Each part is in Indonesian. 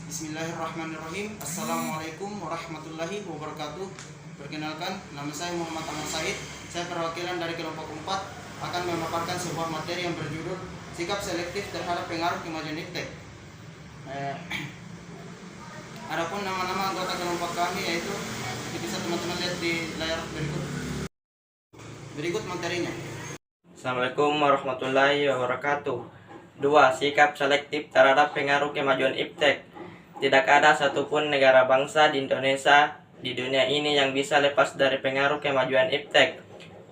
Bismillahirrahmanirrahim. Assalamualaikum warahmatullahi wabarakatuh. Perkenalkan, nama saya Muhammad Ahmad Said. Saya perwakilan dari kelompok 4 akan memaparkan sebuah materi yang berjudul Sikap Selektif Terhadap Pengaruh Kemajuan Iptek. Adapun nama-nama anggota kelompok kami yaitu bisa teman-teman lihat di layar berikut. Berikut materinya. Assalamualaikum warahmatullahi wabarakatuh. 2. Sikap selektif terhadap pengaruh kemajuan iptek. Tidak ada satupun negara bangsa di Indonesia di dunia ini yang bisa lepas dari pengaruh kemajuan iptek.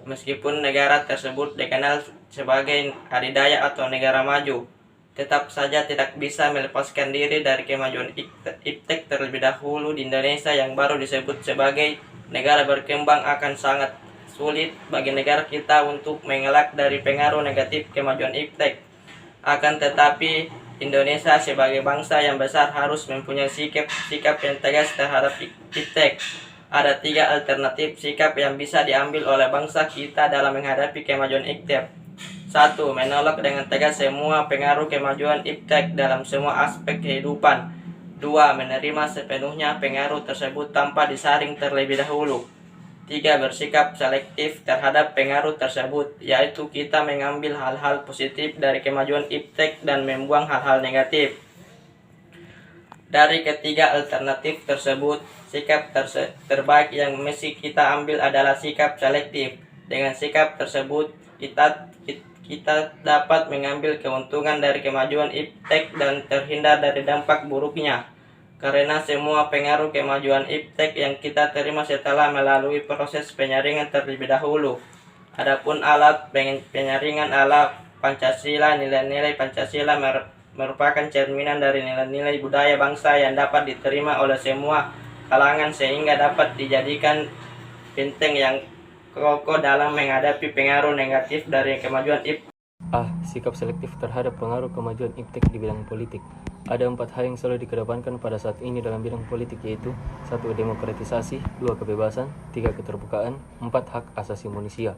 Meskipun negara tersebut dikenal sebagai adidaya atau negara maju, tetap saja tidak bisa melepaskan diri dari kemajuan iptek terlebih dahulu di Indonesia yang baru disebut sebagai negara berkembang. Akan sangat sulit bagi negara kita untuk mengelak dari pengaruh negatif kemajuan iptek. Akan tetapi, Indonesia sebagai bangsa yang besar harus mempunyai sikap yang tegas terhadap iptek. Ada 3 alternatif sikap yang bisa diambil oleh bangsa kita dalam menghadapi kemajuan iptek. 1. Menolak dengan tegas semua pengaruh kemajuan iptek dalam semua aspek kehidupan. 2. Menerima sepenuhnya pengaruh tersebut tanpa disaring terlebih dahulu. 3. Bersikap selektif terhadap pengaruh tersebut, yaitu kita mengambil hal-hal positif dari kemajuan iptek dan membuang hal-hal negatif. Dari ketiga alternatif tersebut, sikap terbaik yang mesti kita ambil adalah sikap selektif. Dengan sikap tersebut, kita dapat mengambil keuntungan dari kemajuan iptek dan terhindar dari dampak buruknya. Karena semua pengaruh kemajuan iptek yang kita terima setelah melalui proses penyaringan terlebih dahulu. Adapun alat penyaringan ala Pancasila, nilai-nilai Pancasila merupakan cerminan dari nilai-nilai budaya bangsa yang dapat diterima oleh semua kalangan sehingga dapat dijadikan benteng yang kokoh dalam menghadapi pengaruh negatif dari kemajuan iptek. Sikap selektif terhadap pengaruh kemajuan iptek di bidang politik. Ada 4 hal yang selalu dikedepankan pada saat ini dalam bidang politik, yaitu 1. Demokratisasi, 2. Kebebasan, 3. Keterbukaan, 4. Hak asasi manusia.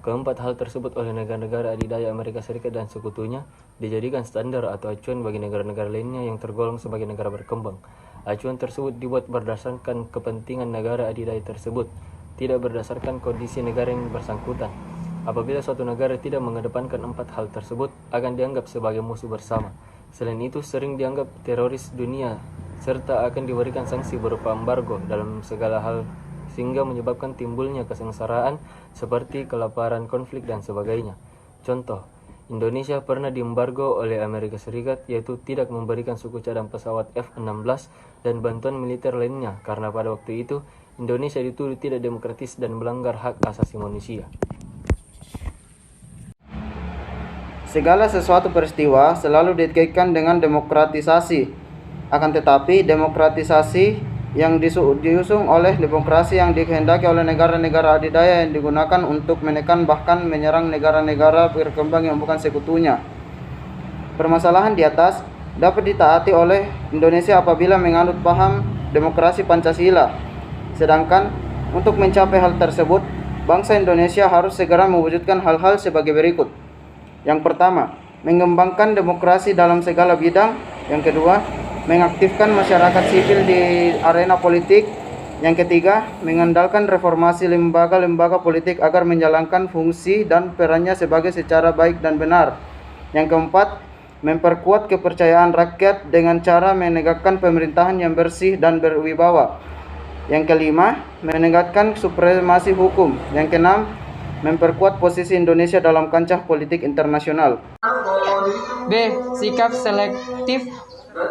Keempat hal tersebut oleh negara-negara adidaya Amerika Serikat dan sekutunya dijadikan standar atau acuan bagi negara-negara lainnya yang tergolong sebagai negara berkembang. Acuan tersebut dibuat berdasarkan kepentingan negara adidaya tersebut, tidak berdasarkan kondisi negara yang bersangkutan. Apabila suatu negara tidak mengedepankan 4 hal tersebut, akan dianggap sebagai musuh bersama. Selain itu, sering dianggap teroris dunia, serta akan diberikan sanksi berupa embargo dalam segala hal, sehingga menyebabkan timbulnya kesengsaraan seperti kelaparan, konflik, dan sebagainya. Contoh, Indonesia pernah diembargo oleh Amerika Serikat, yaitu tidak memberikan suku cadang pesawat F-16 dan bantuan militer lainnya, karena pada waktu itu Indonesia dituduh tidak demokratis dan melanggar hak asasi manusia. Segala sesuatu peristiwa selalu dikaitkan dengan demokratisasi. Akan tetapi, demokratisasi yang diusung oleh demokrasi yang dikehendaki oleh negara-negara adidaya yang digunakan untuk menekan bahkan menyerang negara-negara berkembang yang bukan sekutunya. Permasalahan di atas dapat ditaati oleh Indonesia apabila menganut paham demokrasi Pancasila. Sedangkan untuk mencapai hal tersebut, bangsa Indonesia harus segera mewujudkan hal-hal sebagai berikut. Yang pertama, mengembangkan demokrasi dalam segala bidang. Yang kedua, mengaktifkan masyarakat sipil di arena politik. Yang ketiga, mengandalkan reformasi lembaga-lembaga politik agar menjalankan fungsi dan perannya secara baik dan benar. Yang keempat, memperkuat kepercayaan rakyat dengan cara menegakkan pemerintahan yang bersih dan berwibawa. Yang kelima, menegakkan supremasi hukum. Yang keenam, memperkuat posisi Indonesia dalam kancah politik internasional. B. Sikap selektif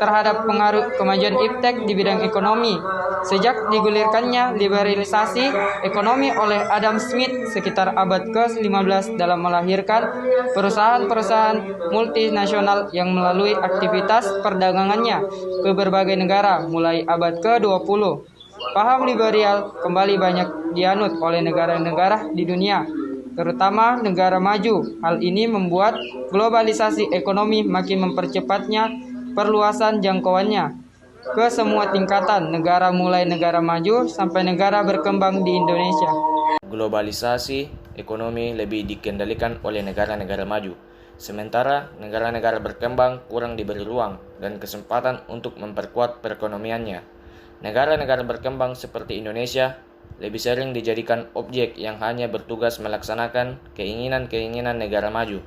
terhadap pengaruh kemajuan iptek di bidang ekonomi. Sejak digulirkannya liberalisasi ekonomi oleh Adam Smith sekitar abad ke-15 dalam melahirkan perusahaan-perusahaan multinasional yang melalui aktivitas perdagangannya ke berbagai negara mulai abad ke-20. Paham liberal kembali banyak dianut oleh negara-negara di dunia, terutama negara maju. Hal ini membuat globalisasi ekonomi makin mempercepatnya perluasan jangkauannya ke semua tingkatan negara mulai negara maju sampai negara berkembang di Indonesia. Globalisasi ekonomi lebih dikendalikan oleh negara-negara maju. Sementara negara-negara berkembang kurang diberi ruang dan kesempatan untuk memperkuat perekonomiannya. Negara-negara berkembang seperti Indonesia lebih sering dijadikan objek yang hanya bertugas melaksanakan keinginan-keinginan negara maju.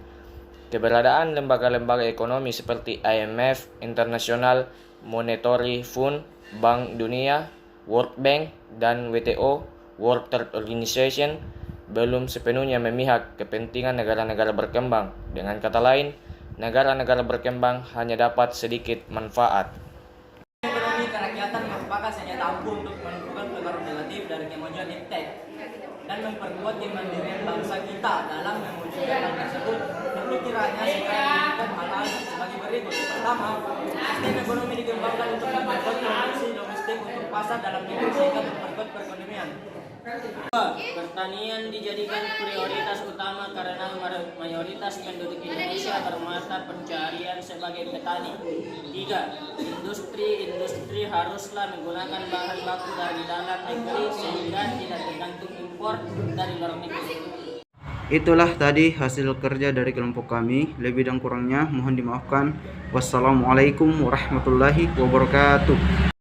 Keberadaan lembaga-lembaga ekonomi seperti IMF, International Monetary Fund, Bank Dunia, World Bank, dan WTO, World Trade Organization, belum sepenuhnya memihak kepentingan negara-negara berkembang. Dengan kata lain, negara-negara berkembang hanya dapat sedikit manfaat. Ekonomi kerakyatan merupakan senjata ampuh untuk menentukan pengaruh negatif dari kemajuan iptek dan memperkuat kemandirian bangsa kita. Dalam mewujudkan hal tersebut, perlu kiranya segera dilakukan hal-hal sebagai berikut. Pertama, sistem ekonomi dikembangkan untuk memperkuat produksi domestik untuk pasar dalam negeri sehingga memperkuat perekonomian. Dua, pertanian dijadikan prioritas utama karena mayoritas penduduk Indonesia bermata pencarian sebagai petani. Tiga, industri haruslah menggunakan bahan baku dari dalam negeri sehingga tidak tergantung impor dari luar negeri. Itulah tadi hasil kerja dari kelompok kami. Lebih dan kurangnya mohon dimaafkan. Wassalamualaikum warahmatullahi wabarakatuh.